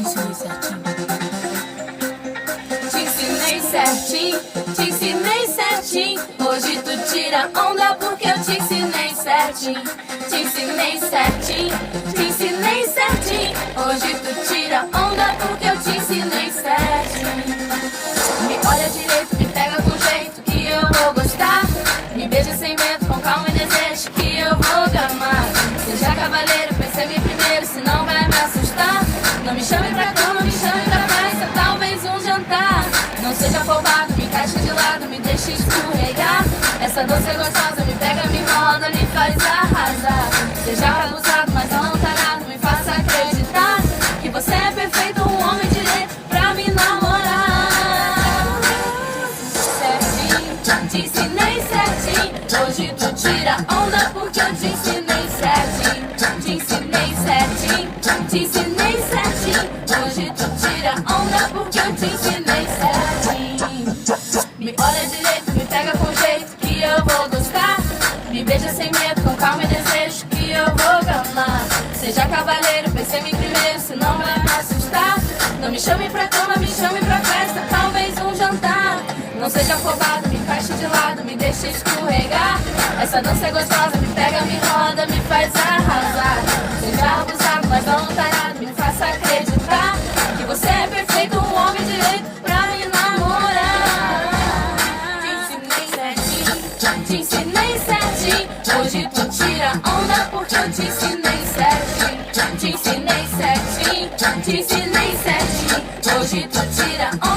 ensinei certinho. Te ensinei certinho, te ensinei certinho. Hoje tu tira onda porque eu te ensinei certinho. Te ensinei certinho, te ensinei certinho. Hoje tu tira onda porque eu te ensinei certinho. Me olha direito, me pega com jeito que eu vou gostar. Me beija sem medo, com calma e desejo que eu vou gamar. Seja cavaleiro, pense-me primeiro, senão vai me assustar. Não me chame pra cama, me chame pra festa, talvez um jantar. Não seja afobado, me encaixe de lado, me deixe escorregar. Essa doce é gostosa, me pega, me roda, me faz arrasar. Seja abusado, mas não tarado, me faça acreditar que você é perfeito, um homem direito pra me namorar. Certinho, te ensinei certinho. Hoje tu tira onda porque eu te ensinei certinho. Te ensinei certinho, te ensinei certinho. Hoje tu tira onda porque eu te ensinei certinho. Me olha direito, me pega com jeito que eu vou gostar. Me beija sem medo, com calma e desejo que eu vou gamar. Seja cavaleiro, pense em mim primeiro, senão vai me assustar. Não me chame pra cama, me chame pra festa, talvez um jantar. Não seja afobado, me encaixe de lado, me deixe escorregar. Essa dança é gostosa, me pega, me roda, me faz arrasar. Seja abusado, mas não tarado, me faça acreditar que você é perfeito, um homem direito pra me namorar. Te ensinei certinho, te ensinei certinho. Hoje tu tira onda porque eu te ensinei certinho. Te ensinei certinho, te ensinei certinho. Hoje tu tira onda.